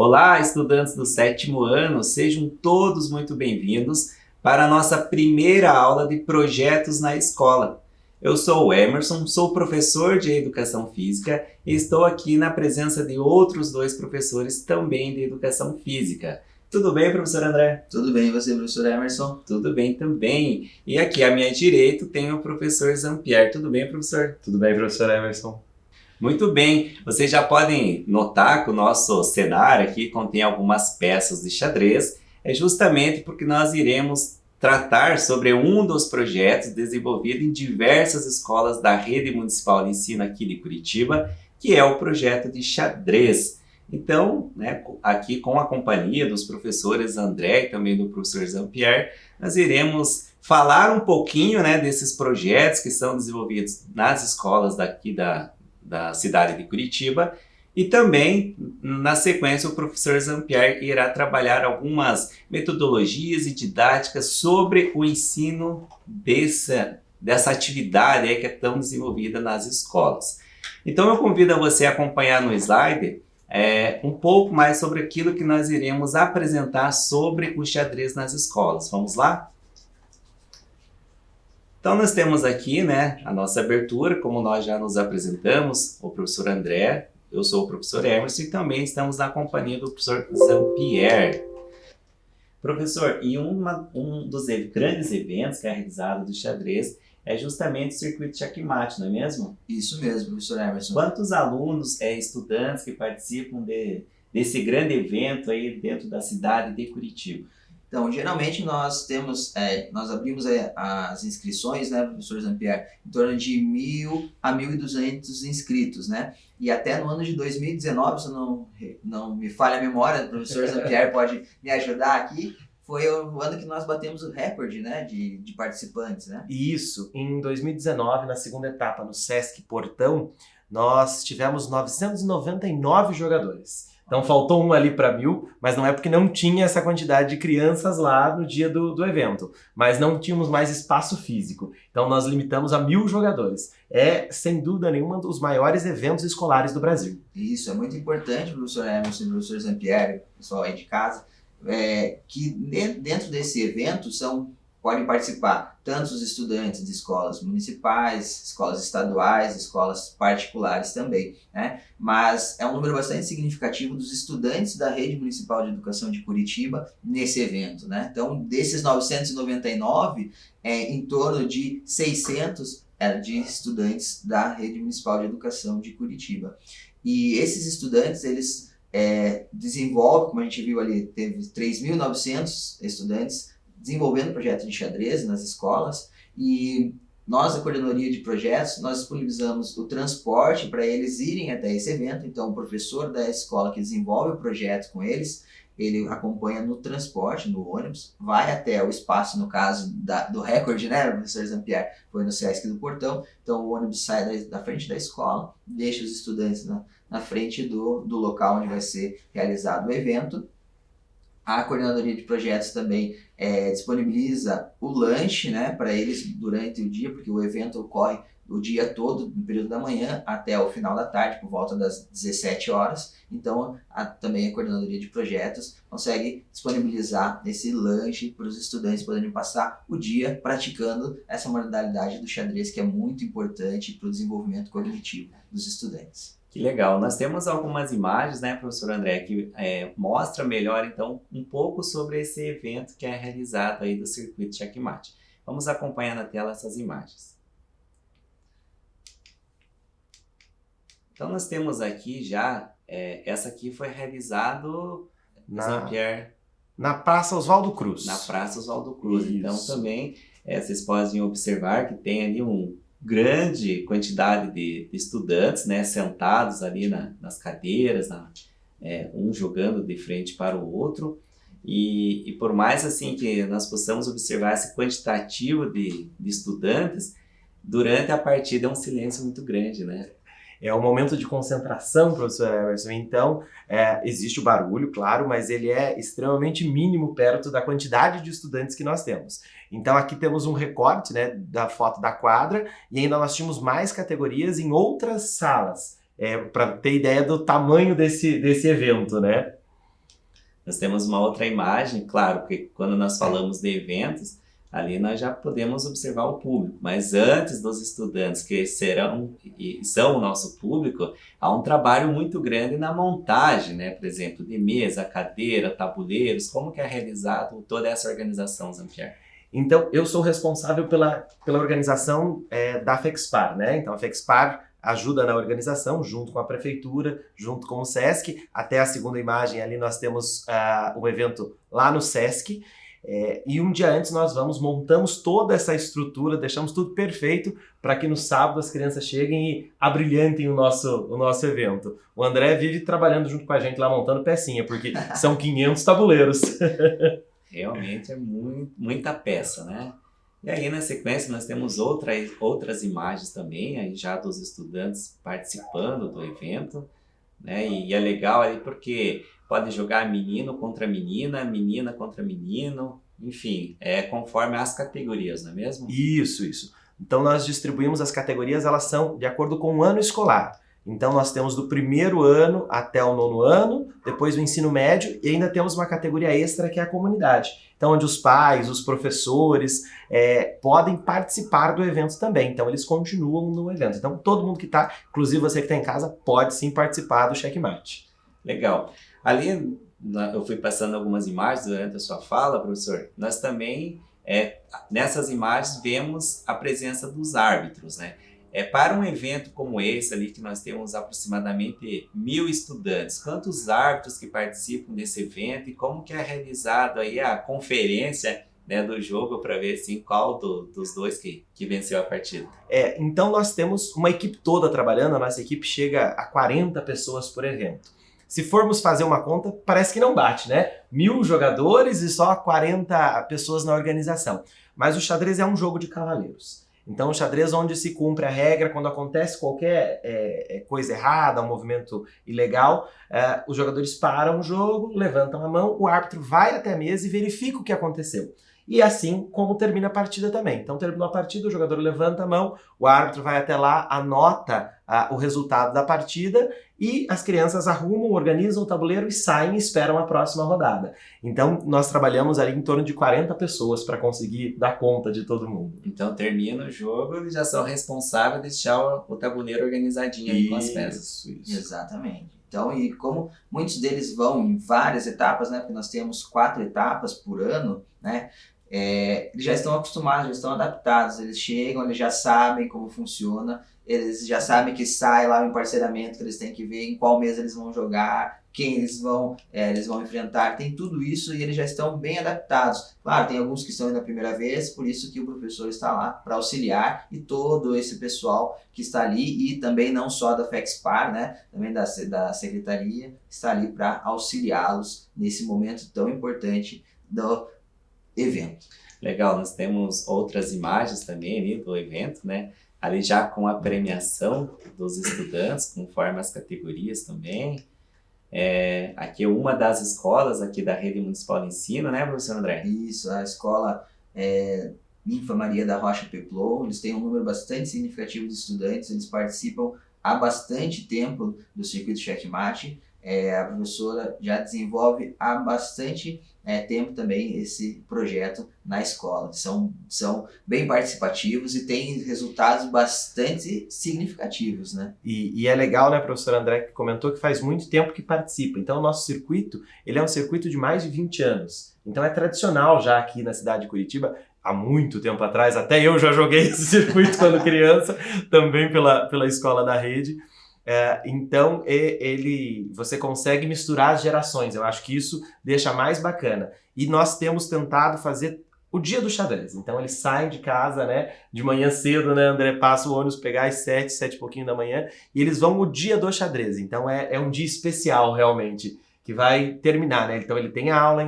Olá, estudantes do 7º ano, sejam todos muito bem-vindos para a nossa primeira aula de projetos na escola. Eu sou o Emerson, sou professor de Educação Física e estou aqui na presença de outros dois professores também de Educação Física. Tudo bem, professor André? Tudo bem, e você, professor Emerson? Tudo bem também. E aqui à minha direita tem o professor Zampier. Tudo bem, professor? Tudo bem, professor Emerson? Muito bem, vocês já podem notar que o nosso cenário aqui contém algumas peças de xadrez, é justamente porque nós iremos tratar sobre um dos projetos desenvolvido em diversas escolas da Rede Municipal de Ensino aqui de Curitiba, que é o projeto de xadrez. Então, aqui com a companhia dos professores André e também do professor Zampier, nós iremos falar um pouquinho desses projetos que são desenvolvidos nas escolas daqui da cidade de Curitiba, e também, na sequência, o professor Zampier irá trabalhar algumas metodologias e didáticas sobre o ensino dessa atividade que é tão desenvolvida nas escolas. Então eu convido a você a acompanhar no slide um pouco mais sobre aquilo que nós iremos apresentar sobre o xadrez nas escolas. Vamos lá? Então nós temos aqui a nossa abertura, como nós já nos apresentamos, o professor André, eu sou o professor Emerson e também estamos na companhia do professor Zampier. Professor, e um dos grandes eventos que é realizado do xadrez é justamente o circuito Checkmate, não é mesmo? Isso mesmo, professor Emerson. Quantos alunos, estudantes que participam desse grande evento aí dentro da cidade de Curitiba? Então, geralmente nós abrimos as inscrições, professor Zampier, em torno de 1.000 a 1.200 inscritos, E até no ano de 2019, se não me falha a memória, o professor Zampier pode me ajudar aqui, foi o ano que nós batemos o recorde, de participantes, Isso, em 2019, na segunda etapa no Sesc Portão, nós tivemos 999 jogadores. Então faltou um ali para 1.000, mas não é porque não tinha essa quantidade de crianças lá no dia do evento, mas não tínhamos mais espaço físico. Então nós limitamos a 1.000 jogadores. É, sem dúvida nenhuma, um dos maiores eventos escolares do Brasil. Isso, é muito importante, professor Emerson e professor Zampier, pessoal aí de casa, que dentro desse evento podem participar tanto os estudantes de escolas municipais, escolas estaduais, escolas particulares também, Mas é um número bastante significativo dos estudantes da Rede Municipal de Educação de Curitiba nesse evento, Então, desses 999, em torno de 600 de estudantes da Rede Municipal de Educação de Curitiba. E esses estudantes, eles desenvolvem, como a gente viu ali, teve 3.900 estudantes desenvolvendo projetos de xadrez nas escolas, e nós, a coordenadoria de projetos, nós disponibilizamos o transporte para eles irem até esse evento. Então o professor da escola que desenvolve o projeto com eles, ele acompanha no transporte, no ônibus, vai até o espaço, no caso do recorde, professor Zampier, foi no Sesc do Portão. Então o ônibus sai da frente da escola, deixa os estudantes na frente do local onde vai ser realizado o evento. A coordenadoria de projetos também disponibiliza o lanche para eles durante o dia, porque o evento ocorre o dia todo, no período da manhã até o final da tarde, por volta das 17 horas. Então, também a coordenadoria de projetos consegue disponibilizar esse lanche para os estudantes poderem passar o dia praticando essa modalidade do xadrez, que é muito importante para o desenvolvimento cognitivo dos estudantes. Que legal, nós temos algumas imagens, professor André, que mostra melhor, então, um pouco sobre esse evento que é realizado aí do circuito Checkmate. Vamos acompanhar na tela essas imagens. Então, nós temos aqui já, essa aqui foi realizado, na Praça Oswaldo Cruz. Na Praça Oswaldo Cruz. Isso. Então, também, vocês podem observar que tem ali grande quantidade de estudantes, sentados ali nas cadeiras, um jogando de frente para o outro, e por mais assim que nós possamos observar esse quantitativo de estudantes, durante a partida é um silêncio muito grande, É um momento de concentração, professor Emerson. Então, existe o barulho, claro, mas ele é extremamente mínimo perto da quantidade de estudantes que nós temos. Então, aqui temos um recorte da foto da quadra, e ainda nós tínhamos mais categorias em outras salas, para ter ideia do tamanho desse evento, Nós temos uma outra imagem, claro, porque quando nós falamos de eventos, ali nós já podemos observar o público, mas antes dos estudantes que serão e são o nosso público, há um trabalho muito grande na montagem, né? Por exemplo, de mesa, cadeira, tabuleiros, como que é realizado toda essa organização, Zampier? Então, eu sou responsável pela organização da FEXPAR, né? Então, a FEXPAR ajuda na organização, junto com a prefeitura, junto com o SESC. Até a segunda imagem ali nós temos o evento lá no SESC. E um dia antes nós montamos toda essa estrutura, deixamos tudo perfeito para que no sábado as crianças cheguem e abrilhantem o nosso evento. O André vive trabalhando junto com a gente lá montando pecinha, porque são 500 tabuleiros. Realmente é muita peça, né? E aí, na sequência, nós temos outras imagens também, aí já dos estudantes participando do evento, né? E é legal aí porque pode jogar menino contra menina, menina contra menino, enfim, conforme as categorias, não é mesmo? Isso. Então nós distribuímos as categorias, elas são de acordo com o ano escolar. Então nós temos do primeiro ano até o 9º ano, depois o ensino médio e ainda temos uma categoria extra que é a comunidade. Então onde os pais, os professores podem participar do evento também. Então eles continuam no evento. Então todo mundo que está, inclusive você que está em casa, pode sim participar do Checkmate. Legal. Ali eu fui passando algumas imagens durante a sua fala, professor. Nós também, nessas imagens, vemos a presença dos árbitros, né? Para um evento como esse ali, que nós temos aproximadamente 1000 estudantes, quantos árbitros que participam desse evento e como que é realizado aí a conferência, né, do jogo para ver assim, qual dos dois que venceu a partida? Então nós temos uma equipe toda trabalhando, a nossa equipe chega a 40 pessoas por evento. Se formos fazer uma conta, parece que não bate, né? 1000 jogadores e só 40 pessoas na organização. Mas o xadrez é um jogo de cavaleiros. Então, o xadrez onde se cumpre a regra, quando acontece qualquer coisa errada, um movimento ilegal, os jogadores param o jogo, levantam a mão, o árbitro vai até a mesa e verifica o que aconteceu. E assim como termina a partida também. Então, terminou a partida, o jogador levanta a mão, o árbitro vai até lá, anota o resultado da partida e as crianças arrumam, organizam o tabuleiro e saem e esperam a próxima rodada. Então, nós trabalhamos ali em torno de 40 pessoas para conseguir dar conta de todo mundo. Então, termina o jogo, eles já são responsáveis de deixar o tabuleiro organizadinho aí com as peças. Isso. Exatamente. Então, e como muitos deles vão em várias etapas, né? Porque nós temos 4 etapas por ano, né? Eles já estão acostumados, já estão adaptados, eles chegam, eles já sabem como funciona, eles já sabem que sai lá o emparceramento, que eles têm que ver em qual mesa eles vão jogar, quem eles vão enfrentar, tem tudo isso e eles já estão bem adaptados. Claro, tem alguns que estão indo a primeira vez, por isso que o professor está lá para auxiliar e todo esse pessoal que está ali, e também não só da FEXPAR, né, também da secretaria, está ali para auxiliá-los nesse momento tão importante do evento. Legal, nós temos outras imagens também ali do evento, né? Ali já com a premiação dos estudantes, conforme as categorias também. Aqui é uma das escolas aqui da Rede Municipal de Ensino, né, professor André? Isso, a escola Ninfa Maria da Rocha Peplou. Eles têm um número bastante significativo de estudantes, eles participam há bastante tempo do circuito Checkmate. A professora já desenvolve há bastante tempo também esse projeto na escola. São bem participativos e têm resultados bastante significativos, né? E é legal, né, professor André, que comentou que faz muito tempo que participa. Então, o nosso circuito, ele é um circuito de mais de 20 anos. Então, é tradicional já aqui na cidade de Curitiba, há muito tempo atrás, até eu já joguei esse circuito quando criança, também pela escola da rede. Então, você consegue misturar as gerações. Eu acho que isso deixa mais bacana. E nós temos tentado fazer o dia do xadrez. Então, eles saem de casa, né, de manhã cedo, né, André, passa o ônibus pegar às 7 e pouquinho da manhã, e eles vão o dia do xadrez. Então, é um dia especial, realmente, que vai terminar, né? Então, ele tem aula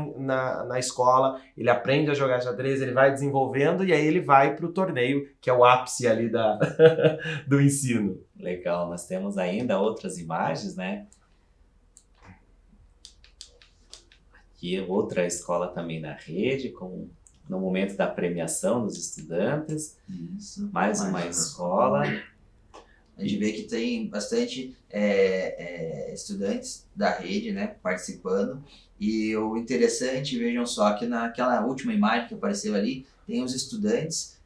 na escola, ele aprende a jogar xadrez, ele vai desenvolvendo, e aí ele vai para o torneio, que é o ápice ali do ensino. Legal, nós temos ainda outras imagens, né? Aqui outra escola também na rede, no momento da premiação dos estudantes. Isso. Mais uma escola. A gente vê que tem bastante estudantes da rede, né, participando. E o interessante, vejam só, que naquela última imagem que apareceu ali, tem os estudantes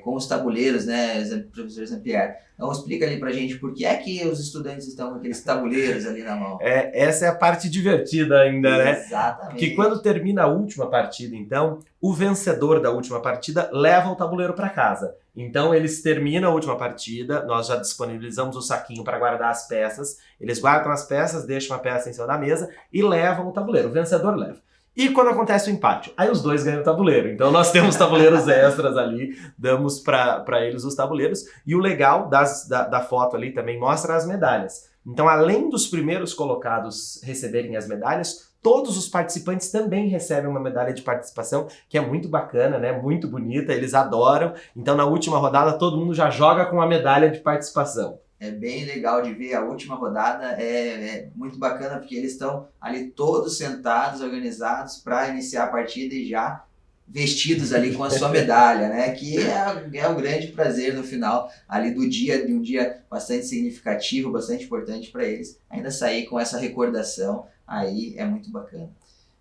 com os tabuleiros, né, professor Jean-Pierre. Então explica ali pra gente por que é que os estudantes estão com aqueles tabuleiros ali na mão. Essa é a parte divertida ainda, né? Exatamente. Porque quando termina a última partida, então, o vencedor da última partida leva o tabuleiro para casa. Então, eles terminam a última partida, nós já disponibilizamos o saquinho para guardar as peças, eles guardam as peças, deixam a peça em cima da mesa e levam o tabuleiro. O vencedor leva. E quando acontece o empate? Aí os dois ganham o tabuleiro. Então nós temos tabuleiros extras ali, damos para eles os tabuleiros. E o legal da foto ali também mostra as medalhas. Então, além dos primeiros colocados receberem as medalhas, todos os participantes também recebem uma medalha de participação, que é muito bacana, né? Muito bonita, eles adoram. Então, na última rodada, todo mundo já joga com a medalha de participação. É bem legal de ver, a última rodada é muito bacana, porque eles estão ali todos sentados, organizados para iniciar a partida e já vestidos ali com a sua medalha, né? Que é um grande prazer no final ali do dia, de um dia bastante significativo, bastante importante para eles. Ainda sair com essa recordação aí é muito bacana.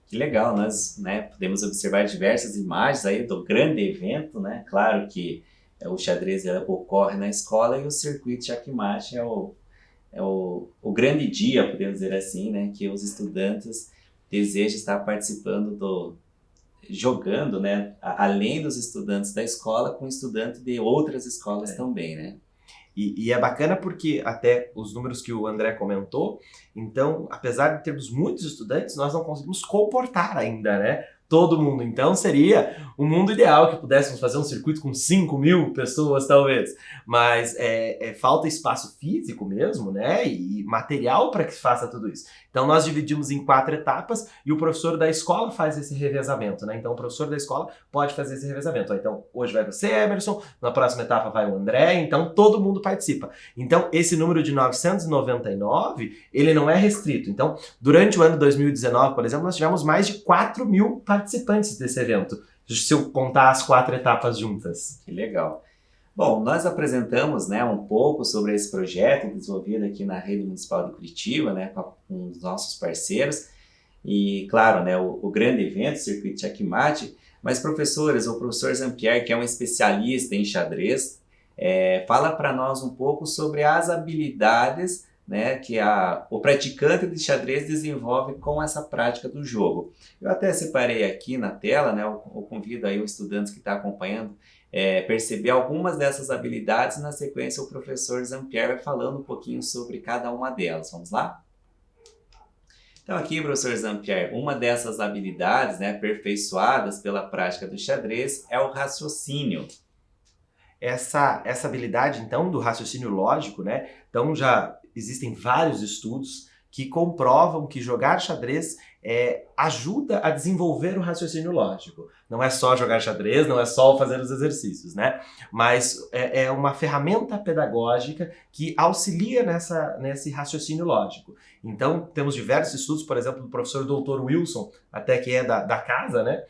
Que legal, nós, né, podemos observar diversas imagens aí do grande evento, né? Claro que o xadrez ocorre na escola e o circuito Checkmate é o grande dia, podemos dizer assim, né? Que os estudantes desejam estar participando jogando, né? Além dos estudantes da escola, com estudantes de outras escolas também, né? E é bacana porque até os números que o André comentou, então, apesar de termos muitos estudantes, nós não conseguimos comportar ainda, né? Todo mundo. Então seria um mundo ideal que pudéssemos fazer um circuito com 5.000 pessoas, talvez. Mas falta espaço físico mesmo, né? E material para que se faça tudo isso. Então nós dividimos em 4 etapas e o professor da escola faz esse revezamento, né? Então o professor da escola pode fazer esse revezamento. Então hoje vai você, Emerson, na próxima etapa vai o André, então todo mundo participa. Então esse número de 999, ele não é restrito. Então durante o ano 2019, por exemplo, nós tivemos mais de 4.000 participantes desse evento, se eu contar as 4 etapas juntas. Que legal. Bom, nós apresentamos, né, um pouco sobre esse projeto desenvolvido aqui na Rede Municipal de Curitiba, né, com os nossos parceiros, e claro, né, o grande evento, o Circuito Checkmate, mas professores, o professor Jean-Pierre, que é um especialista em xadrez, fala para nós um pouco sobre as habilidades, né, que o praticante de xadrez desenvolve com essa prática do jogo. Eu até separei aqui na tela, né, eu convido aí o estudante que está acompanhando perceber algumas dessas habilidades. Na sequência o professor Jean-Pierre vai falando um pouquinho sobre cada uma delas. Vamos lá? Então aqui, professor Jean-Pierre, uma dessas habilidades, né, aperfeiçoadas pela prática do xadrez é o raciocínio. Essa habilidade, então, do raciocínio lógico, né? Então já existem vários estudos que comprovam que jogar xadrez ajuda a desenvolver o raciocínio lógico. Não é só jogar xadrez, não é só fazer os exercícios, né? Mas é uma ferramenta pedagógica que auxilia nesse raciocínio lógico. Então, temos diversos estudos, por exemplo, do professor Dr. Wilson, até que é da casa, né?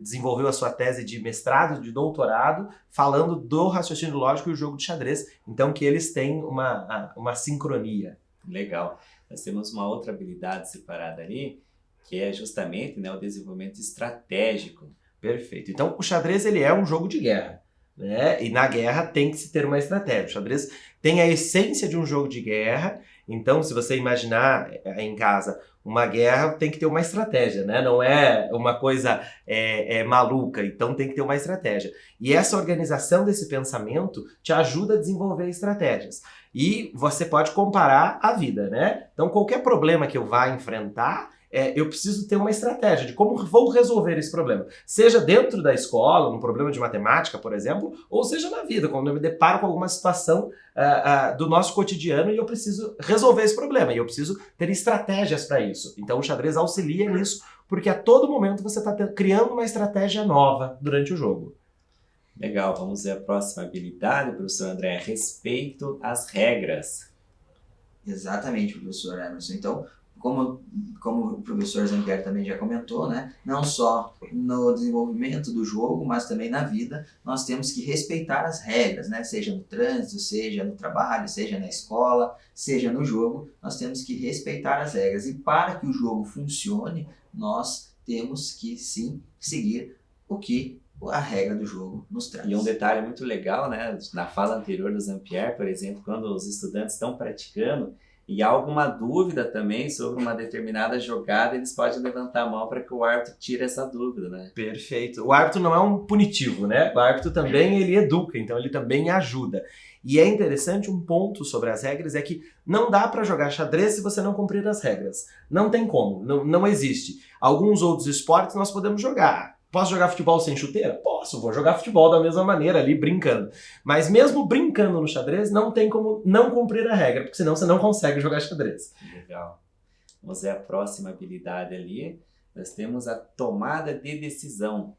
Desenvolveu a sua tese de mestrado, de doutorado, falando do raciocínio lógico e o jogo de xadrez. Então, que eles têm uma sincronia. Legal. Nós temos uma outra habilidade separada ali, que é justamente, né, o desenvolvimento estratégico. Perfeito. Então, o xadrez ele é um jogo de guerra, né? E na guerra tem que se ter uma estratégia. O xadrez tem a essência de um jogo de guerra. Então, se você imaginar em casa uma guerra, tem que ter uma estratégia, né? Não é uma coisa maluca, então tem que ter uma estratégia. E essa organização desse pensamento te ajuda a desenvolver estratégias. E você pode comparar a vida, né? Então, qualquer problema que eu vá enfrentar, eu preciso ter uma estratégia de como vou resolver esse problema. Seja dentro da escola, um problema de matemática, por exemplo, ou seja na vida, quando eu me deparo com alguma situação do nosso cotidiano e eu preciso resolver esse problema. E eu preciso ter estratégias para isso. Então o xadrez auxilia nisso, porque a todo momento você está criando uma estratégia nova durante o jogo. Legal, vamos ver a próxima habilidade, professor André, respeito às regras. Exatamente, professor Emerson. Então, como o professor Zampieri também já comentou, né? Não só no desenvolvimento do jogo, mas também na vida, nós temos que respeitar as regras, né? Seja no trânsito, seja no trabalho, seja na escola, seja no jogo, nós temos que respeitar as regras. E para que o jogo funcione, nós temos que sim seguir o que a regra do jogo nos traz. E um detalhe muito legal, né? Na fala anterior do Zampieri, por exemplo, quando os estudantes estão praticando, e há alguma dúvida também sobre uma determinada jogada, eles podem levantar a mão para que o árbitro tire essa dúvida, né? Perfeito. O árbitro não é um punitivo, né? O árbitro também ele educa, então ele também ajuda. E é interessante um ponto sobre as regras, é que não dá para jogar xadrez se você não cumprir as regras. Não tem como, não existe. Alguns outros esportes nós podemos jogar. Posso jogar futebol sem chuteira? Posso, vou jogar futebol da mesma maneira ali, brincando. Mas mesmo brincando no xadrez, não tem como não cumprir a regra, porque senão você não consegue jogar xadrez. Legal. Vamos ver a próxima habilidade ali. Nós temos a tomada de decisão.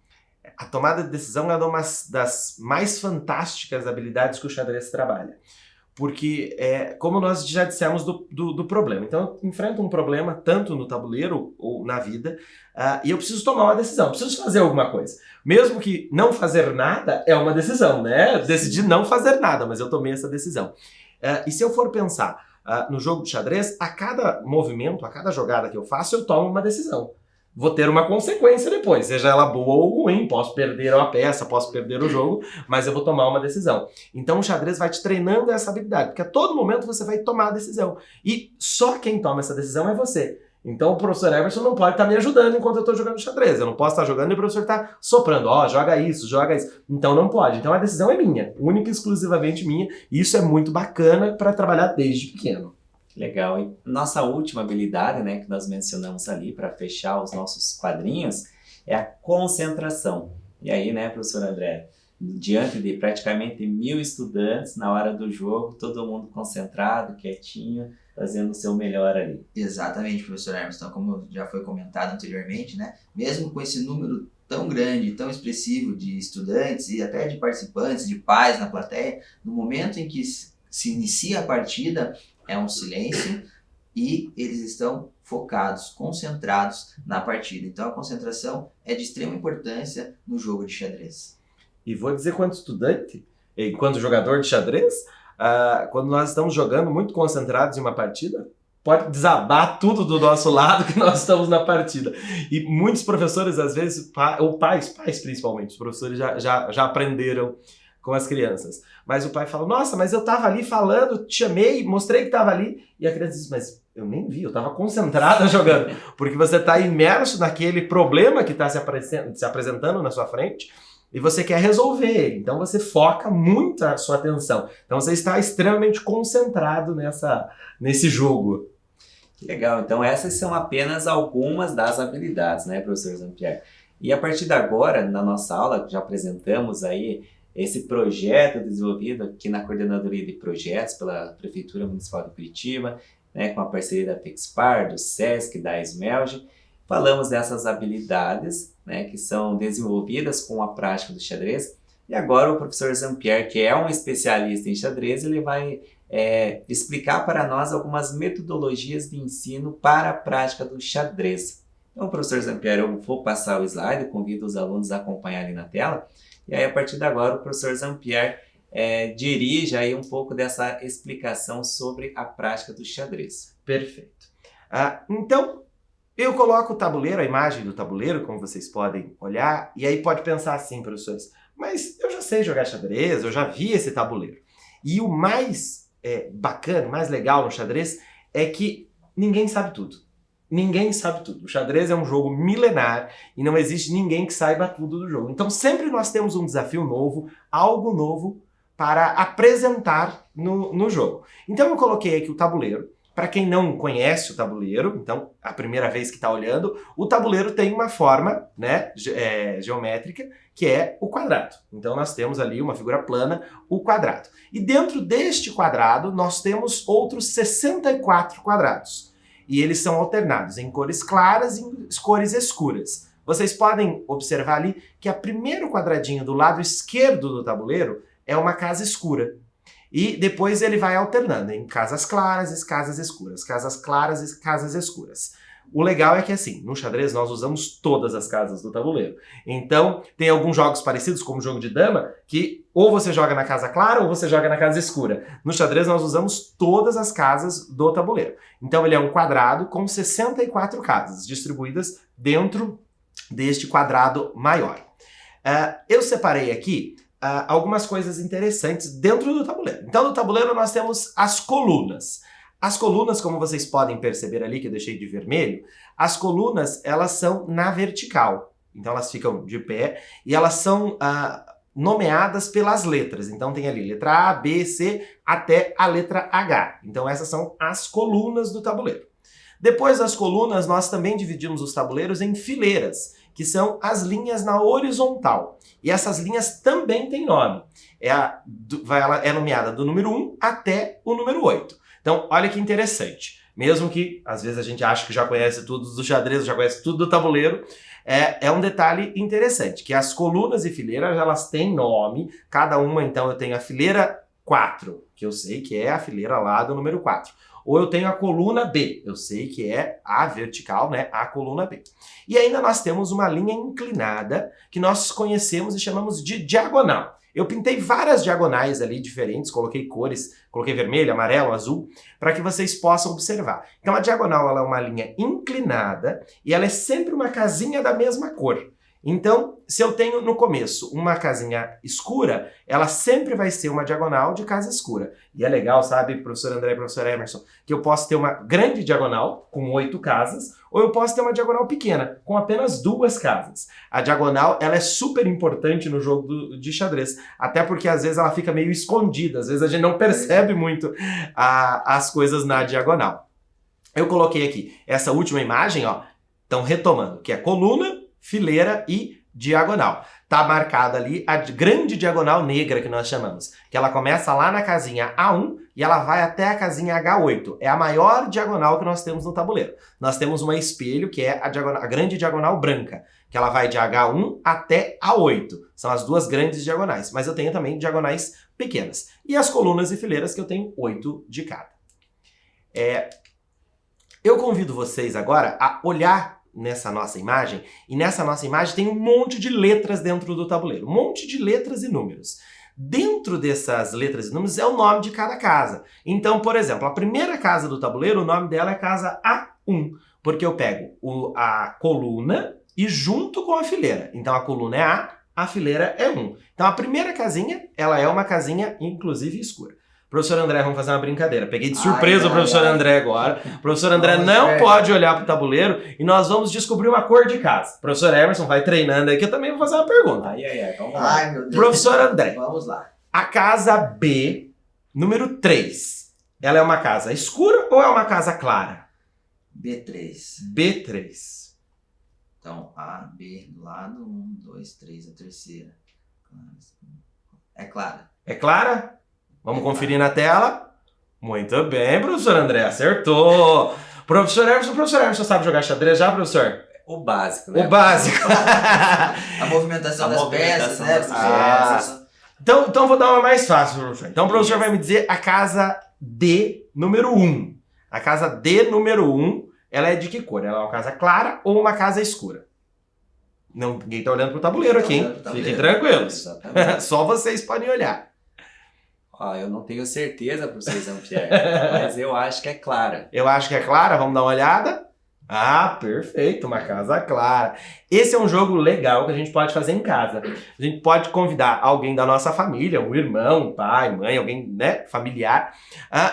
A tomada de decisão é uma das mais fantásticas habilidades que o xadrez trabalha. Porque, como nós já dissemos do problema. Então, eu enfrento um problema tanto no tabuleiro ou na vida, e eu preciso tomar uma decisão, preciso fazer alguma coisa. Mesmo que não fazer nada é uma decisão, né? Decidi não fazer nada, mas eu tomei essa decisão. E se eu for pensar no jogo de xadrez, a cada movimento, a cada jogada que eu faço, eu tomo uma decisão. Vou ter uma consequência depois, seja ela boa ou ruim, posso perder uma peça, posso perder o jogo, mas eu vou tomar uma decisão. Então o xadrez vai te treinando essa habilidade, porque a todo momento você vai tomar a decisão. E só quem toma essa decisão é você. Então o professor Emerson não pode estar me ajudando enquanto eu estou jogando xadrez. Eu não posso estar jogando e o professor está soprando, joga isso, joga isso. Então não pode. Então a decisão é minha, única e exclusivamente minha. E isso é muito bacana para trabalhar desde pequeno. Legal. E nossa última habilidade, né, que nós mencionamos ali para fechar os nossos quadrinhos, é a concentração. E aí, né, professor André, diante de praticamente 1000 estudantes, na hora do jogo, todo mundo concentrado, quietinho, fazendo o seu melhor ali. Exatamente, professor Hermes. Então, como já foi comentado anteriormente, né, mesmo com esse número tão grande, tão expressivo de estudantes e até de participantes, de pais na plateia, no momento em que se inicia a partida, é um silêncio e eles estão focados, concentrados na partida. Então a concentração é de extrema importância no jogo de xadrez. E vou dizer quanto estudante, enquanto jogador de xadrez, quando nós estamos jogando muito concentrados em uma partida, pode desabar tudo do nosso lado que nós estamos na partida. E muitos professores, às vezes, ou pais principalmente, os professores já aprenderam com as crianças. Mas o pai fala, nossa, mas eu tava ali falando, te chamei, mostrei que tava ali. E a criança diz, mas eu nem vi, eu tava concentrada jogando. Porque você tá imerso naquele problema que tá se apresentando na sua frente e você quer resolver ele. Então você foca muito a sua atenção. Então você está extremamente concentrado nesse jogo. Que legal. Então essas são apenas algumas das habilidades, né, professor Zampieri? E a partir de agora, na nossa aula, já apresentamos aí esse projeto desenvolvido aqui na Coordenadoria de Projetos pela Prefeitura Municipal de Curitiba, né, com a parceria da FEXPAR, do SESC, da SMELG. Falamos dessas habilidades, né, que são desenvolvidas com a prática do xadrez. E agora o professor Zampieri, que é um especialista em xadrez, ele vai explicar para nós algumas metodologias de ensino para a prática do xadrez. Então, professor Zampieri, eu vou passar o slide, convido os alunos a acompanharem na tela. E aí, a partir de agora, o professor Zampieri dirige aí um pouco dessa explicação sobre a prática do xadrez. Perfeito. Então, eu coloco o tabuleiro, a imagem do tabuleiro, como vocês podem olhar, e aí pode pensar assim, professores, mas eu já sei jogar xadrez, eu já vi esse tabuleiro. E o mais bacana, mais legal no xadrez é que ninguém sabe tudo. Ninguém sabe tudo. O xadrez é um jogo milenar e não existe ninguém que saiba tudo do jogo. Então sempre nós temos um desafio novo, algo novo para apresentar no jogo. Então eu coloquei aqui o tabuleiro. Para quem não conhece o tabuleiro, então a primeira vez que está olhando, o tabuleiro tem uma forma, né, geométrica, que é o quadrado. Então nós temos ali uma figura plana, o quadrado. E dentro deste quadrado nós temos outros 64 quadrados. E eles são alternados em cores claras e em cores escuras. Vocês podem observar ali que o primeiro quadradinho do lado esquerdo do tabuleiro é uma casa escura. E depois ele vai alternando em casas claras e casas escuras, casas claras e casas escuras. O legal é que assim, no xadrez nós usamos todas as casas do tabuleiro. Então, tem alguns jogos parecidos, como o jogo de dama, que ou você joga na casa clara ou você joga na casa escura. No xadrez nós usamos todas as casas do tabuleiro. Então ele é um quadrado com 64 casas distribuídas dentro deste quadrado maior. Eu separei aqui algumas coisas interessantes dentro do tabuleiro. Então no tabuleiro nós temos as colunas. As colunas, como vocês podem perceber ali, que eu deixei de vermelho, as colunas, elas são na vertical. Então elas ficam de pé e elas são nomeadas pelas letras. Então tem ali letra A, B, C, até a letra H. Então essas são as colunas do tabuleiro. Depois das colunas, nós também dividimos os tabuleiros em fileiras, que são as linhas na horizontal. E essas linhas também têm nome. Ela é nomeada do número 1 até o número 8. Então, olha que interessante. Mesmo que, às vezes, a gente acha que já conhece tudo do xadrez, já conhece tudo do tabuleiro, é um detalhe interessante, que as colunas e fileiras, elas têm nome, cada uma, então, eu tenho a fileira 4, que eu sei que é a fileira lá do número 4. Ou eu tenho a coluna B, eu sei que é a vertical, né, a coluna B. E ainda nós temos uma linha inclinada, que nós conhecemos e chamamos de diagonal. Eu pintei várias diagonais ali diferentes, coloquei cores, coloquei vermelho, amarelo, azul, para que vocês possam observar. Então a diagonal ela é uma linha inclinada e ela é sempre uma casinha da mesma cor. Então, se eu tenho no começo uma casinha escura, ela sempre vai ser uma diagonal de casa escura. E é legal, sabe, professor André e professor Emerson, que eu posso ter uma grande diagonal com 8 casas, ou eu posso ter uma diagonal pequena, com apenas 2 casas. A diagonal, ela é super importante no jogo de xadrez, até porque às vezes ela fica meio escondida, às vezes a gente não percebe muito as coisas na diagonal. Eu coloquei aqui essa última imagem, ó, então retomando, que é coluna, fileira e diagonal. Tá marcada ali a grande diagonal negra que nós chamamos, que ela começa lá na casinha A1 e ela vai até a casinha H8. É a maior diagonal que nós temos no tabuleiro. Nós temos uma espelho, que é a grande diagonal branca, que ela vai de H1 até A8. São as duas grandes diagonais, mas eu tenho também diagonais pequenas. E as colunas e fileiras, que eu tenho 8 de cada. Eu convido vocês agora a olhar nessa nossa imagem, e nessa nossa imagem tem um monte de letras dentro do tabuleiro, um monte de letras e números. Dentro dessas letras e números é o nome de cada casa. Então, por exemplo, a primeira casa do tabuleiro, o nome dela é casa A1, porque eu pego a coluna e junto com a fileira. Então a coluna é a fileira é 1. Então a primeira casinha, ela é uma casinha, inclusive, escura. Professor André, vamos fazer uma brincadeira. Peguei de surpresa o professor André agora. O professor André não pode olhar para o tabuleiro e nós vamos descobrir uma cor de casa. O professor Emerson vai treinando aí que eu também vou fazer uma pergunta. Vamos lá. Ai, meu Deus. Professor André, vamos lá. A casa B, número 3, ela é uma casa escura ou é uma casa clara? B3. B3. Então, A, B do lado, 1, 2, 3, a terceira. É clara. É clara? Vamos conferir na tela? Muito bem, professor André, acertou! Professor Emerson sabe jogar xadrez já, professor? O básico, né? O básico. A movimentação das peças, né? Então vou dar uma mais fácil, professor. Então o professor vai me dizer a casa D número 1. A casa D número 1, ela é de que cor? Ela é uma casa clara ou uma casa escura? Não, ninguém está olhando para o tabuleiro aqui, hein? Fiquem tranquilos. Só vocês podem olhar. Eu não tenho certeza, professor Jean-Pierre, mas eu acho que é clara. Eu acho que é clara, vamos dar uma olhada? Ah, perfeito, uma casa clara. Esse é um jogo legal que a gente pode fazer em casa. A gente pode convidar alguém da nossa família, um irmão, um pai, mãe, alguém, né, familiar,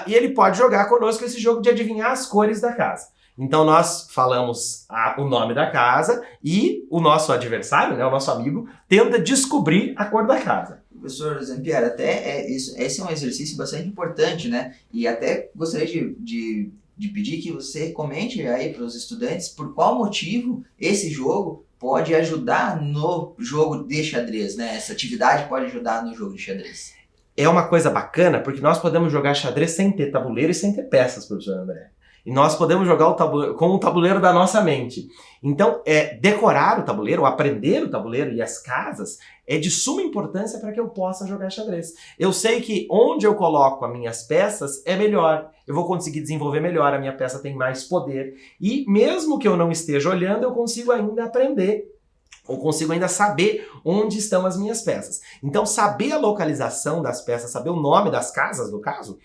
e ele pode jogar conosco esse jogo de adivinhar as cores da casa. Então nós falamos o nome da casa e o nosso adversário, né, o nosso amigo, tenta descobrir a cor da casa. Professor Jean-Pierre, até esse é um exercício bastante importante, né? E até gostaria de pedir que você comente aí para os estudantes por qual motivo esse jogo pode ajudar no jogo de xadrez, né? Essa atividade pode ajudar no jogo de xadrez. É uma coisa bacana porque nós podemos jogar xadrez sem ter tabuleiro e sem ter peças, professor André. E nós podemos jogar o tabuleiro com o tabuleiro da nossa mente. Então, decorar o tabuleiro, aprender o tabuleiro e as casas é de suma importância para que eu possa jogar xadrez. Eu sei que onde eu coloco as minhas peças é melhor. Eu vou conseguir desenvolver melhor, a minha peça tem mais poder. E mesmo que eu não esteja olhando, eu consigo ainda aprender. Ou consigo ainda saber onde estão as minhas peças. Então, saber a localização das peças, saber o nome das casas, no caso,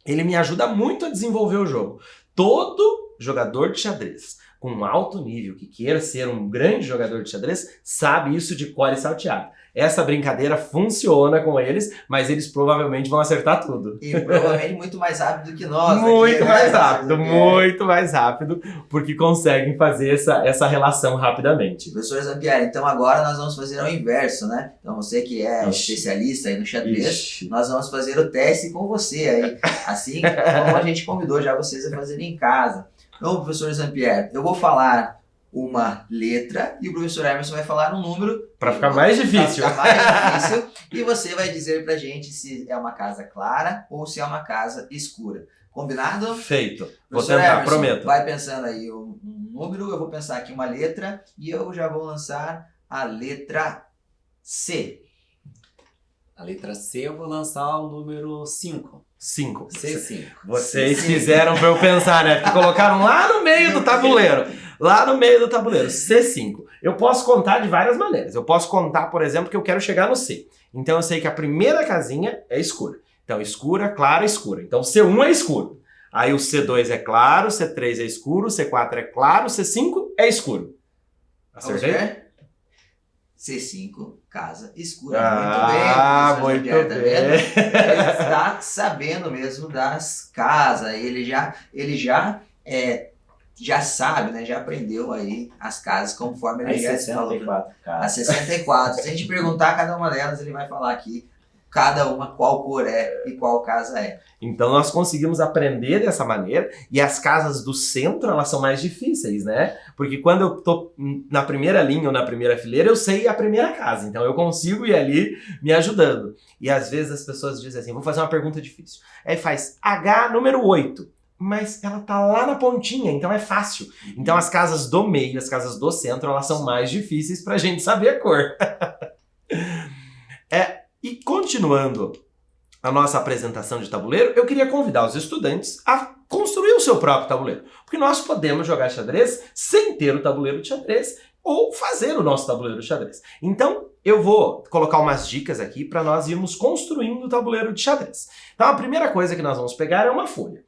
ele me ajuda muito a desenvolver o jogo. Todo jogador de xadrez com alto nível, que queira ser um grande jogador de xadrez, sabe isso de cor e salteado. Essa brincadeira funciona com eles, mas eles provavelmente vão acertar tudo. E provavelmente muito mais rápido do que nós. Muito mais rápido, muito mais rápido, porque conseguem fazer essa relação rapidamente. Professor Zampieri, então agora nós vamos fazer ao inverso, né? Então você que é o especialista aí no xadrez, nós vamos fazer o teste com você aí, assim como a gente convidou já vocês a fazerem em casa. Então, professor Zampieri, eu vou falar uma letra e o professor Emerson vai falar um número. Para ficar mais difícil. Pra ficar mais difícil. E você vai dizer pra gente se é uma casa clara ou se é uma casa escura. Combinado? Feito. Vou Professor tentar, Emerson, prometo. vai pensando aí um número, eu vou pensar aqui uma letra e eu já vou lançar a letra C. A letra C eu vou lançar o número 5. 5. C5. Vocês fizeram pra eu pensar, né? Porque colocaram lá no meio do tabuleiro. Lá no meio do tabuleiro. C5. Eu posso contar de várias maneiras. Eu posso contar, por exemplo, que eu quero chegar no C. Então eu sei que a primeira casinha é escura. Então escura, clara, escura. Então C1 é escuro. Aí o C2 é claro, C3 é escuro, C4 é claro, C5 é escuro. Acertei? C5, casa escura. Muito bem. Muito bem. Ele está sabendo mesmo das casas. Ele já sabe, né? Já aprendeu aí as casas conforme ele já falou. 64 casas. As 64. Se a gente perguntar cada uma delas, ele vai falar aqui cada uma qual cor é e qual casa é. Então nós conseguimos aprender dessa maneira, e as casas do centro, elas são mais difíceis, né? Porque quando eu tô na primeira linha ou na primeira fileira, eu sei a primeira casa, então eu consigo ir ali me ajudando. E às vezes as pessoas dizem assim, vou fazer uma pergunta difícil. Aí faz H número 8, mas ela tá lá na pontinha, então é fácil. Então as casas do meio, as casas do centro, elas são mais difíceis pra gente saber a cor. E continuando a nossa apresentação de tabuleiro, eu queria convidar os estudantes a construir o seu próprio tabuleiro. Porque nós podemos jogar xadrez sem ter o tabuleiro de xadrez ou fazer o nosso tabuleiro de xadrez. Então, eu vou colocar umas dicas aqui para nós irmos construindo o tabuleiro de xadrez. Então, a primeira coisa que nós vamos pegar é uma folha.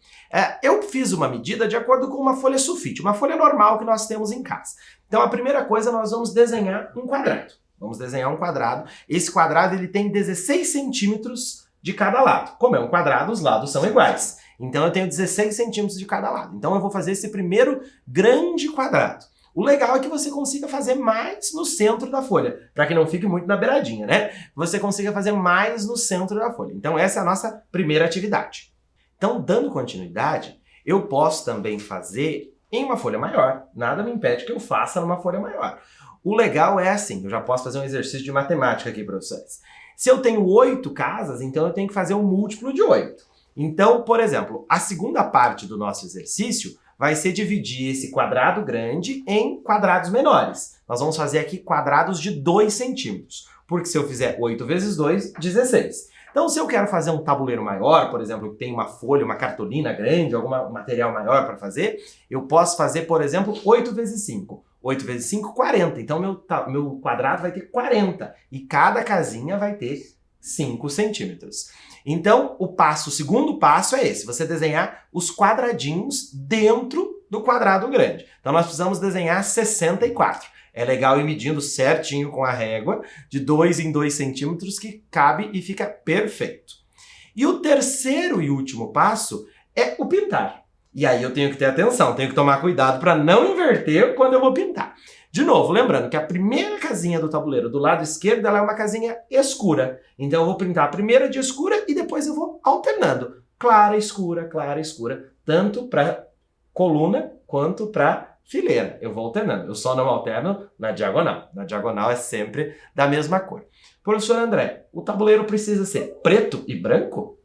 Eu fiz uma medida de acordo com uma folha sulfite, uma folha normal que nós temos em casa. Então, a primeira coisa, nós vamos desenhar um quadrado. Vamos desenhar um quadrado. Esse quadrado ele tem 16 centímetros de cada lado. Como é um quadrado, os lados são iguais. Então eu tenho 16 centímetros de cada lado. Então eu vou fazer esse primeiro grande quadrado. O legal é que você consiga fazer mais no centro da folha, para que não fique muito na beiradinha, né? Você consiga fazer mais no centro da folha. Então essa é a nossa primeira atividade. Então, dando continuidade, eu posso também fazer em uma folha maior. Nada me impede que eu faça numa folha maior. O legal é assim, eu já posso fazer um exercício de matemática aqui, professores. Se eu tenho 8 casas, então eu tenho que fazer um múltiplo de 8. Então, por exemplo, a segunda parte do nosso exercício vai ser dividir esse quadrado grande em quadrados menores. Nós vamos fazer aqui quadrados de 2 centímetros, porque se eu fizer 8 vezes 2, 16. Então, se eu quero fazer um tabuleiro maior, por exemplo, que tem uma folha, uma cartolina grande, algum material maior para fazer, eu posso fazer, por exemplo, 8 vezes 5. 8 vezes 5, 40. Então, meu quadrado vai ter 40. E cada casinha vai ter 5 centímetros. Então, o segundo passo é esse. Você desenhar os quadradinhos dentro do quadrado grande. Então, nós precisamos desenhar 64. É legal ir medindo certinho com a régua, de 2 em 2 centímetros, que cabe e fica perfeito. E o terceiro e último passo é o pintar. E aí eu tenho que ter atenção, tenho que tomar cuidado para não inverter quando eu vou pintar. De novo, lembrando que a primeira casinha do tabuleiro do lado esquerdo ela é uma casinha escura. Então eu vou pintar a primeira de escura e depois eu vou alternando. Clara, escura, tanto para coluna quanto para fileira. Eu vou alternando. Eu só não alterno na diagonal. Na diagonal é sempre da mesma cor. Professor André, o tabuleiro precisa ser preto e branco?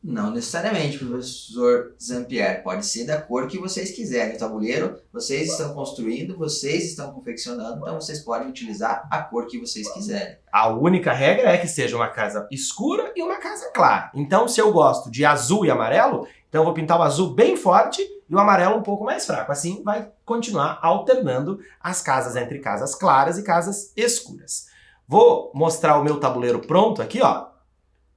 Não necessariamente, professor Zampieri. Pode ser da cor que vocês quiserem. O tabuleiro, vocês estão construindo, vocês estão confeccionando, então vocês podem utilizar a cor que vocês quiserem. A única regra é que seja uma casa escura e uma casa clara. Então, se eu gosto de azul e amarelo, então eu vou pintar o azul bem forte e o amarelo um pouco mais fraco. Assim, vai continuar alternando as casas entre casas claras e casas escuras. Vou mostrar o meu tabuleiro pronto aqui, ó.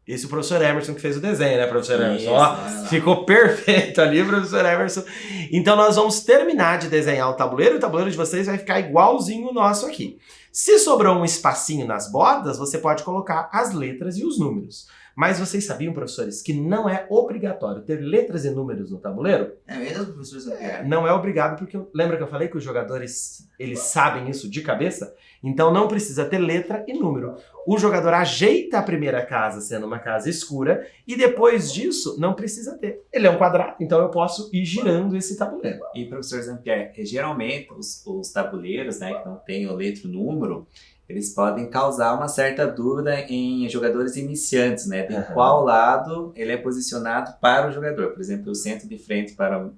Esse é o professor Emerson que fez o desenho, né, professor Emerson? Isso, Ó, ficou perfeito ali, professor Emerson. Então nós vamos terminar de desenhar o tabuleiro e o tabuleiro de vocês vai ficar igualzinho o nosso aqui. Se sobrou um espacinho nas bordas, você pode colocar as letras e os números. Mas vocês sabiam, professores, que não é obrigatório ter letras e números no tabuleiro? É mesmo, professor Zampieri? Não é obrigado, porque lembra que eu falei que os jogadores, eles sabem isso de cabeça? Então não precisa ter letra e número. O jogador ajeita a primeira casa sendo uma casa escura e depois disso não precisa ter. Ele é um quadrado, então eu posso ir girando esse tabuleiro. E, professor Zampieri, geralmente os tabuleiros, né, que não tem o letra e número, eles podem causar uma certa dúvida em jogadores iniciantes, né? De qual lado ele é posicionado para o jogador. Por exemplo, eu sento de frente para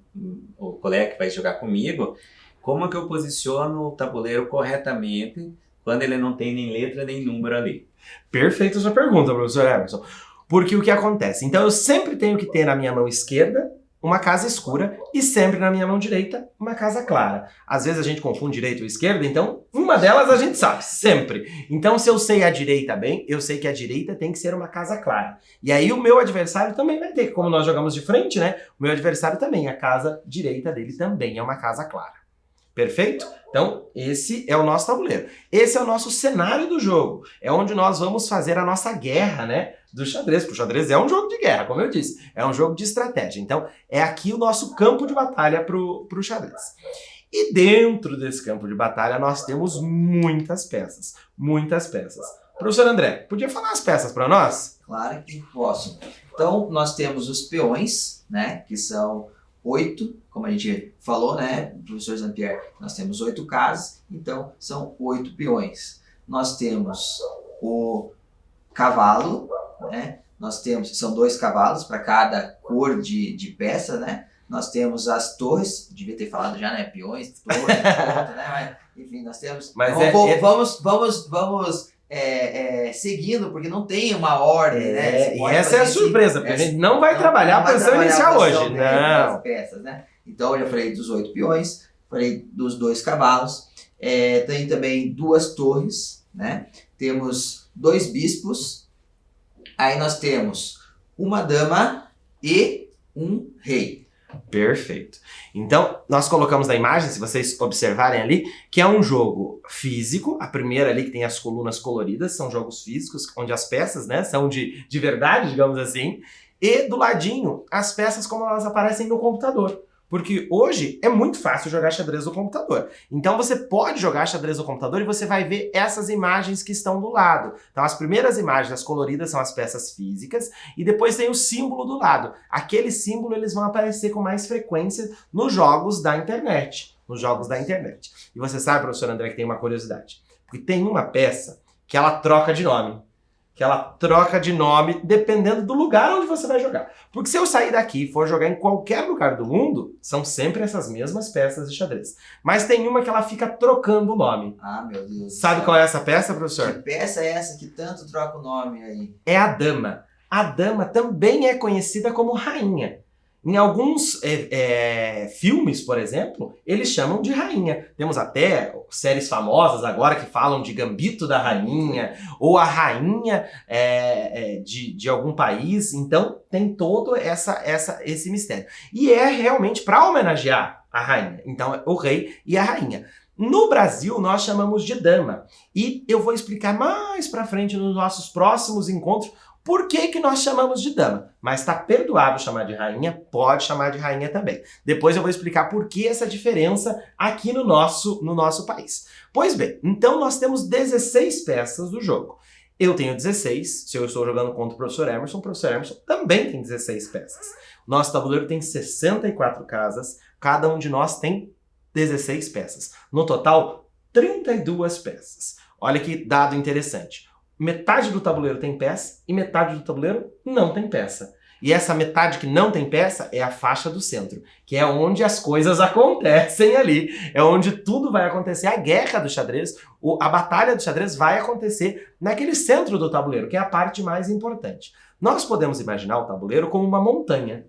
o colega que vai jogar comigo. Como que eu posiciono o tabuleiro corretamente quando ele não tem nem letra nem número ali? Perfeita a sua pergunta, professor Emerson. Porque o que acontece? Então eu sempre tenho que ter na minha mão esquerda uma casa escura e sempre na minha mão direita uma casa clara. Às vezes a gente confunde direita ou esquerda, então uma delas a gente sabe, sempre. Então se eu sei a direita bem, eu sei que a direita tem que ser uma casa clara. E aí o meu adversário também vai ter, como nós jogamos de frente, né? O meu adversário também, a casa direita dele também é uma casa clara. Perfeito? Então, esse é o nosso tabuleiro. Esse é o nosso cenário do jogo. É onde nós vamos fazer a nossa guerra, né? Do xadrez. Porque o xadrez é um jogo de guerra, como eu disse. É um jogo de estratégia. Então, é aqui o nosso campo de batalha pro xadrez. E dentro desse campo de batalha, nós temos muitas peças. Muitas peças. Professor André, podia falar as peças para nós? Claro que posso. Então, nós temos os peões, né? Que são 8, como a gente falou, né, professor Zampieri, nós temos 8 casas, então são 8 peões. Nós temos o cavalo, né, são 2 cavalos para cada cor de peça, né, nós temos as torres, devia ter falado já, né, peões, torres, ponta, né, mas, enfim, nós temos... Mas vamos seguindo, porque não tem uma ordem, né? E essa é a surpresa, porque a gente não vai trabalhar a posição inicial hoje. Não. Das peças, né? Então, eu já falei dos 8 peões, falei dos 2 cavalos, tem também 2 torres, né? Temos 2 bispos, aí nós temos uma dama e um rei. Perfeito. Então, nós colocamos na imagem, se vocês observarem ali, que é um jogo físico. A primeira ali que tem as colunas coloridas, são jogos físicos, onde as peças, né, são de verdade, digamos assim. E do ladinho, as peças como elas aparecem no computador. Porque hoje é muito fácil jogar xadrez no computador. Então você pode jogar xadrez no computador e você vai ver essas imagens que estão do lado. Então as primeiras imagens, as coloridas, são as peças físicas e depois tem o símbolo do lado. Aquele símbolo eles vão aparecer com mais frequência nos jogos da internet. E você sabe, professor André, que tem uma curiosidade. Porque tem uma peça que ela troca de nome. Dependendo do lugar onde você vai jogar. Porque se eu sair daqui e for jogar em qualquer lugar do mundo, são sempre essas mesmas peças de xadrez. Mas tem uma que ela fica trocando o nome. Ah, meu Deus. Sabe qual é essa peça, professor? Que peça é essa que tanto troca o nome aí? É a dama. A dama também é conhecida como rainha. Em alguns filmes, por exemplo, eles chamam de rainha. Temos até séries famosas agora que falam de Gambito da Rainha, ou a rainha de algum país. Então, tem todo esse mistério. E é realmente para homenagear a rainha. Então, é o rei e a rainha. No Brasil, nós chamamos de dama. E eu vou explicar mais pra frente nos nossos próximos encontros por que nós chamamos de dama. Mas está perdoado chamar de rainha, pode chamar de rainha também. Depois eu vou explicar por que essa diferença aqui no nosso país. Pois bem, então nós temos 16 peças do jogo. Eu tenho 16, se eu estou jogando contra o professor Emerson também tem 16 peças. Nosso tabuleiro tem 64 casas, cada um de nós tem 16 peças. No total, 32 peças. Olha que dado interessante. Metade do tabuleiro tem peça e metade do tabuleiro não tem peça. E essa metade que não tem peça é a faixa do centro, que é onde as coisas acontecem ali, é onde tudo vai acontecer, a guerra do xadrez, a batalha do xadrez vai acontecer naquele centro do tabuleiro, que é a parte mais importante. Nós podemos imaginar o tabuleiro como uma montanha.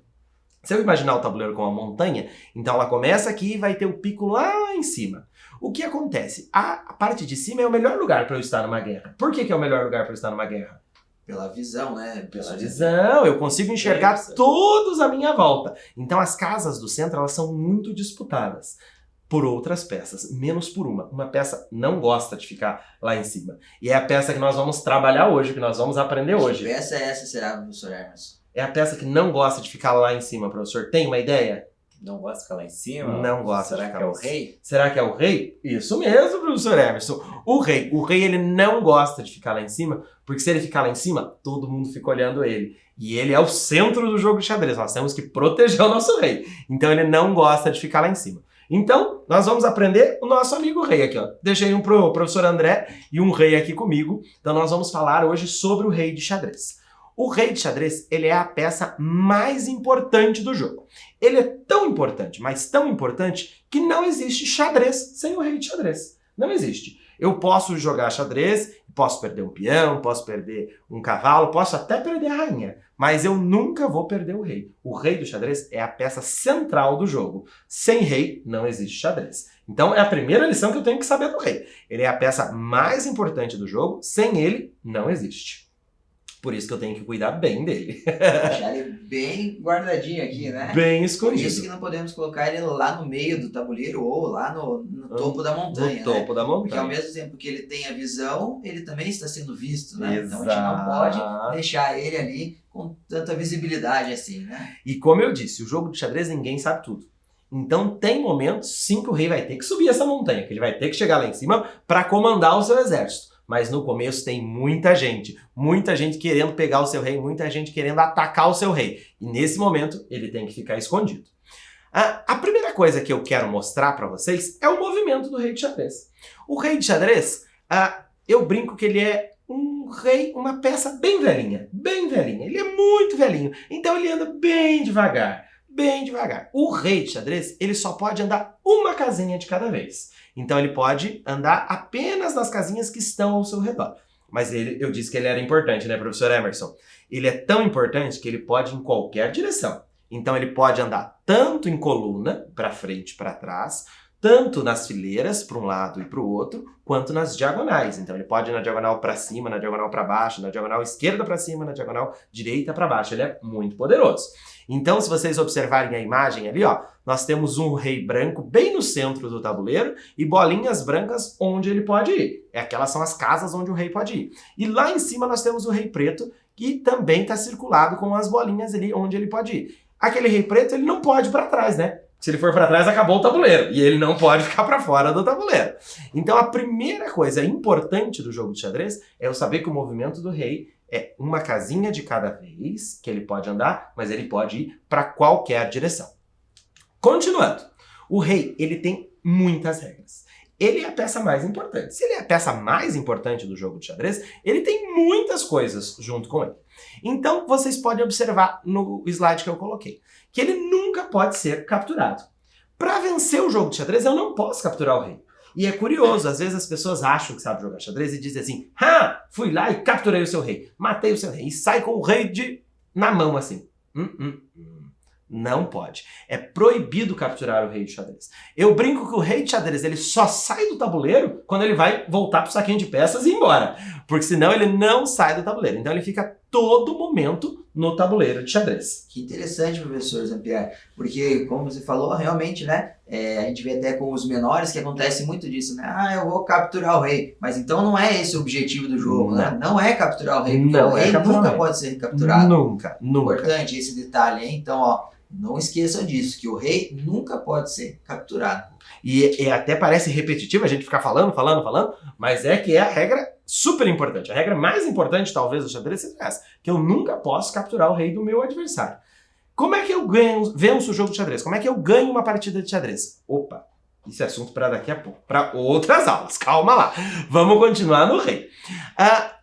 Se eu imaginar o tabuleiro como uma montanha, então ela começa aqui e vai ter o pico lá em cima. O que acontece? A parte de cima é o melhor lugar para eu estar numa guerra. Por que é o melhor lugar para eu estar numa guerra? Pela visão, né? Pela visão, eu consigo enxergar todos à minha volta. Então as casas do centro, elas são muito disputadas por outras peças, menos por uma. Uma peça não gosta de ficar lá em cima. E é a peça que nós vamos trabalhar hoje, que nós vamos aprender hoje. Que peça é essa, será, professor Emerson? É a peça que não gosta de ficar lá em cima, professor. Tem uma ideia? Não gosta de ficar lá em cima? Não gosta. Será que é o rei? Será que é o rei? Isso mesmo, professor Emerson. O rei ele não gosta de ficar lá em cima, porque se ele ficar lá em cima, todo mundo fica olhando ele. E ele é o centro do jogo de xadrez. Nós temos que proteger o nosso rei. Então ele não gosta de ficar lá em cima. Então, nós vamos aprender o nosso amigo rei aqui, ó. Deixei um pro professor André e um rei aqui comigo. Então nós vamos falar hoje sobre o rei de xadrez. O rei de xadrez, ele é a peça mais importante do jogo. Ele é tão importante, mas tão importante, que não existe xadrez sem o rei de xadrez. Não existe. Eu posso jogar xadrez, posso perder um peão, posso perder um cavalo, posso até perder a rainha, mas eu nunca vou perder o rei. O rei do xadrez é a peça central do jogo. Sem rei, não existe xadrez. Então é a primeira lição que eu tenho que saber do rei. Ele é a peça mais importante do jogo, sem ele, não existe. Por isso que eu tenho que cuidar bem dele. Deixar ele bem guardadinho aqui, né? Bem Por escondido. isso que não podemos colocar ele lá no meio do tabuleiro ou lá no topo da montanha, No topo da Porque ao montanha. mesmo tempo que ele tem a visão, ele também está sendo visto, né? Exato. Então a gente não pode deixar ele ali com tanta visibilidade assim, né? E como eu disse, o jogo de xadrez ninguém sabe tudo. Então tem momentos sim que o rei vai ter que subir essa montanha, que ele vai ter que chegar lá em cima para comandar o seu exército. Mas no começo tem muita gente querendo pegar o seu rei, muita gente querendo atacar o seu rei. E nesse momento ele tem que ficar escondido. A primeira coisa que eu quero mostrar para vocês é o movimento do rei de xadrez. O rei de xadrez, eu brinco que ele é um rei, uma peça bem velhinha, bem velhinha. Ele é muito velhinho, então ele anda bem devagar, bem devagar. O rei de xadrez, ele só pode andar uma casinha de cada vez. Então ele pode andar apenas nas casinhas que estão ao seu redor. Mas eu disse que ele era importante, né, professor Emerson? Ele é tão importante que ele pode ir em qualquer direção. Então ele pode andar tanto em coluna, para frente e para trás, tanto nas fileiras, para um lado e para o outro, quanto nas diagonais. Então ele pode ir na diagonal para cima, na diagonal para baixo, na diagonal esquerda para cima, na diagonal direita para baixo. Ele é muito poderoso. Então, se vocês observarem a imagem ali, ó, nós temos um rei branco bem no centro do tabuleiro e bolinhas brancas onde ele pode ir. Aquelas são as casas onde o rei pode ir. E lá em cima nós temos o rei preto, que também está circulado com as bolinhas ali onde ele pode ir. Aquele rei preto, ele não pode ir para trás, né? Se ele for para trás, acabou o tabuleiro. E ele não pode ficar para fora do tabuleiro. Então, a primeira coisa importante do jogo de xadrez é eu saber que o movimento do rei é uma casinha de cada vez que ele pode andar, mas ele pode ir para qualquer direção. Continuando, o rei, ele tem muitas regras. Ele é a peça mais importante. Se ele é a peça mais importante do jogo de xadrez, ele tem muitas coisas junto com ele. Então, vocês podem observar no slide que eu coloquei, que ele nunca pode ser capturado. Para vencer o jogo de xadrez, eu não posso capturar o rei. E é curioso, às vezes as pessoas acham que sabem jogar xadrez e dizem assim, fui lá e capturei o seu rei, matei o seu rei, e sai com o rei na mão assim. Não pode. É proibido capturar o rei de xadrez. Eu brinco que o rei de xadrez ele só sai do tabuleiro quando ele vai voltar pro saquinho de peças e ir embora. Porque senão ele não sai do tabuleiro. Então ele fica todo momento no tabuleiro de xadrez. Que interessante, professor Zampieri, porque, como você falou, realmente, né, a gente vê até com os menores que acontece muito disso, né, eu vou capturar o rei, mas então não é esse o objetivo do jogo, né, não é capturar o rei, porque o rei nunca pode ser capturado. Nunca. Importante esse detalhe, hein? Então, ó, não esqueçam disso, que o rei nunca pode ser capturado. E até parece repetitivo a gente ficar falando, mas é que é a regra super importante. A regra mais importante, talvez, do xadrez seja essa, que eu nunca posso capturar o rei do meu adversário. Como é que eu venço o jogo de xadrez? Como é que eu ganho uma partida de xadrez? Opa, Isso é assunto para daqui a pouco, para outras aulas. Calma lá. Vamos continuar no rei.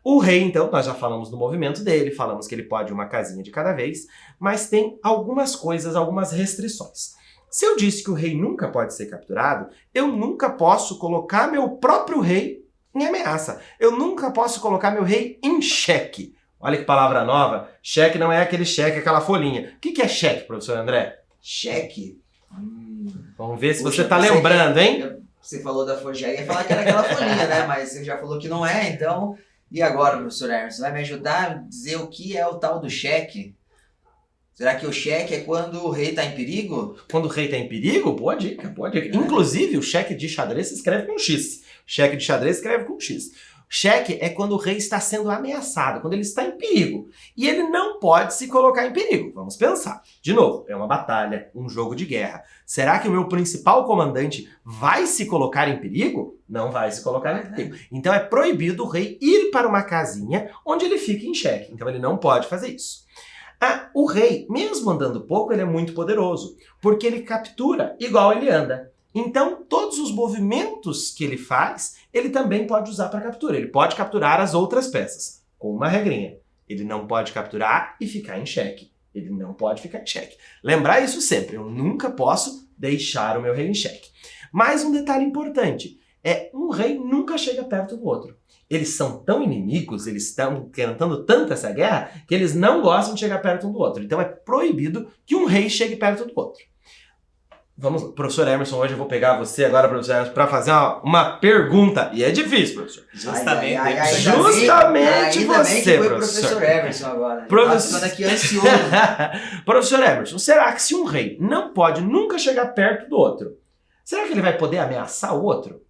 O rei, então, nós já falamos do movimento dele, falamos que ele pode uma casinha de cada vez, mas tem algumas coisas, algumas restrições. Se eu disse que o rei nunca pode ser capturado, eu nunca posso colocar meu próprio rei em ameaça. Eu nunca posso colocar meu rei em xeque. Olha que palavra nova. Xeque não é aquele cheque, aquela folhinha. O que é xeque, professor André? Cheque. Vamos ver se Puxa, você tá pensei lembrando, hein? Você falou da folha, já ia falar que era aquela folhinha, né? Mas você já falou que não é, então... E agora, professor Hermes, você vai me ajudar a dizer o que é o tal do cheque? Será que o cheque é quando o rei está em perigo? Quando o rei tá em perigo? Boa dica, boa dica. Inclusive, o cheque de xadrez se escreve com X. Cheque de xadrez se escreve com X. Cheque é quando o rei está sendo ameaçado, quando ele está em perigo. E ele não pode se colocar em perigo. Vamos pensar. De novo, é uma batalha, um jogo de guerra. Será que o meu principal comandante vai se colocar em perigo? Não vai se colocar em perigo. Então é proibido o rei ir para uma casinha onde ele fique em xeque. Então ele não pode fazer isso. O rei, mesmo andando pouco, ele é muito poderoso, porque ele captura igual ele anda. Então, todos os movimentos que ele faz, ele também pode usar para captura. Ele pode capturar as outras peças, com uma regrinha. Ele não pode capturar e ficar em xeque. Ele não pode ficar em xeque. Lembrar isso sempre, eu nunca posso deixar o meu rei em xeque. Mais um detalhe importante, um rei nunca chega perto do outro. Eles são tão inimigos, eles estão tentando tanto essa guerra, que eles não gostam de chegar perto um do outro. Então é proibido que um rei chegue perto do outro. Vamos, professor Emerson, hoje eu vou pegar você agora, professor Emerson, para fazer uma pergunta. E é difícil, professor. Justamente, Justamente ainda você, bem que foi o professor. professor Emerson agora. Professor- Tá ficando aqui ansioso. Professor Emerson, será que se um rei não pode nunca chegar perto do outro, será que ele vai poder ameaçar o outro?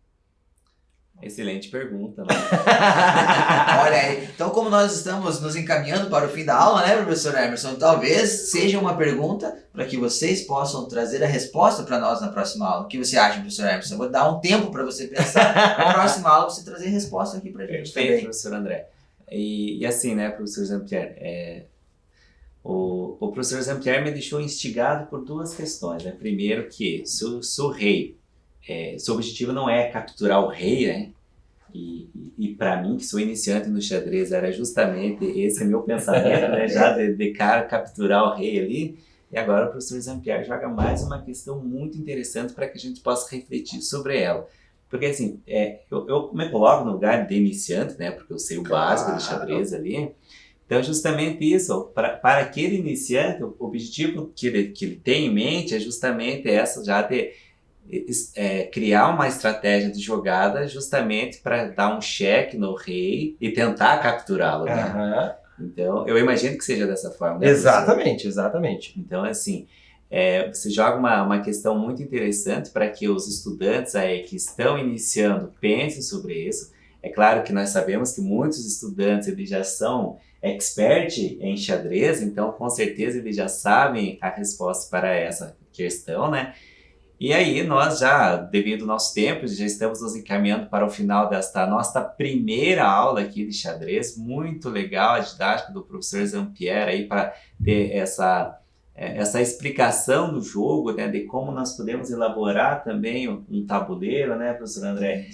Excelente pergunta, né? Olha aí, então como nós estamos nos encaminhando para o fim da aula, né, professor Emerson? Talvez seja uma pergunta para que vocês possam trazer a resposta para nós na próxima aula. O que você acha, professor Emerson? Eu vou dar um tempo para você pensar. Na próxima aula você trazer a resposta aqui para a gente Perfeito, também. professor André. E assim, né, professor Zampieri, o professor Zampieri me deixou instigado por duas questões, né? Primeiro que se o rei, seu objetivo não é capturar o rei, né? E para mim, que sou iniciante no xadrez, era justamente esse meu pensamento, né? Já de cara capturar o rei ali. E agora o professor Zampieri joga mais uma questão muito interessante para que a gente possa refletir sobre ela. Porque assim, eu me coloco no lugar de iniciante, né? Porque eu sei o básico do xadrez ali. Então, justamente isso, para aquele iniciante, o objetivo que ele tem em mente é justamente essa, já de criar uma estratégia de jogada justamente para dar um cheque no rei e tentar capturá-lo, né? Então, eu imagino que seja dessa forma, né, Exatamente, exatamente. então, assim, você joga uma questão muito interessante para que os estudantes aí que estão iniciando pensem sobre isso. É claro que nós sabemos que muitos estudantes eles já são expert em xadrez, então com certeza eles já sabem a resposta para essa questão, né? E aí nós já, devido ao nosso tempo, já estamos nos encaminhando para o final desta nossa primeira aula aqui de xadrez. Muito legal a didática do professor Zampieri aí para ter essa explicação do jogo, né, de como nós podemos elaborar também um tabuleiro, né, professor André?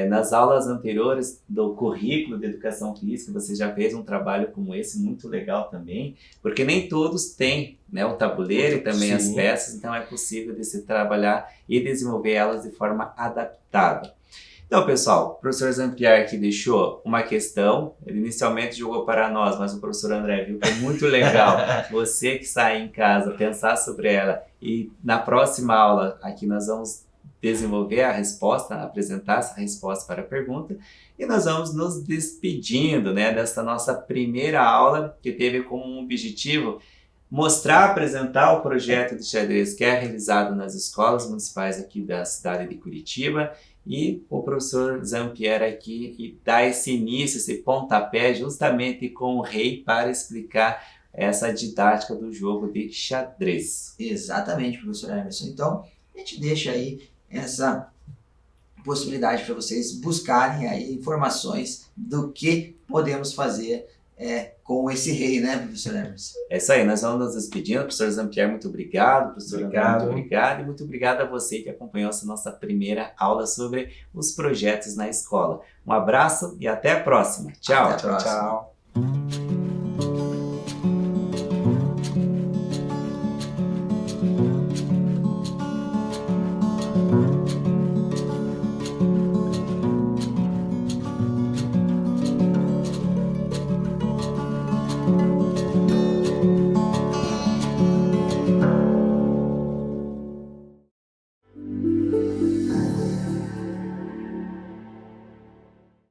Nas aulas anteriores do currículo de educação física, você já fez um trabalho como esse, muito legal também, porque nem todos têm, né, o tabuleiro e também Sim. as peças, então é possível de se trabalhar e desenvolver elas de forma adaptada. Então, pessoal, o professor Zampieri aqui deixou uma questão, ele inicialmente jogou para nós, mas o professor André viu que é muito legal você que está aí em casa pensar sobre ela, e na próxima aula aqui nós vamos desenvolver a resposta, apresentar essa resposta para a pergunta, e nós vamos nos despedindo, né, dessa nossa primeira aula, que teve como objetivo mostrar, apresentar o projeto de xadrez que é realizado nas escolas municipais aqui da cidade de Curitiba, e o professor Zampieri aqui e dá esse início, esse pontapé justamente com o rei para explicar essa didática do jogo de xadrez. Exatamente, professor Emerson. Então, a gente deixa aí essa possibilidade para vocês buscarem aí informações do que podemos fazer com esse rei, né, professor Emerson? É isso aí, nós vamos nos despedindo. Professor Zampier, muito obrigado. Professor André, muito obrigado. E muito obrigado a você que acompanhou essa nossa primeira aula sobre os projetos na escola. Um abraço e até a próxima. Tchau. Até a próxima. Tchau.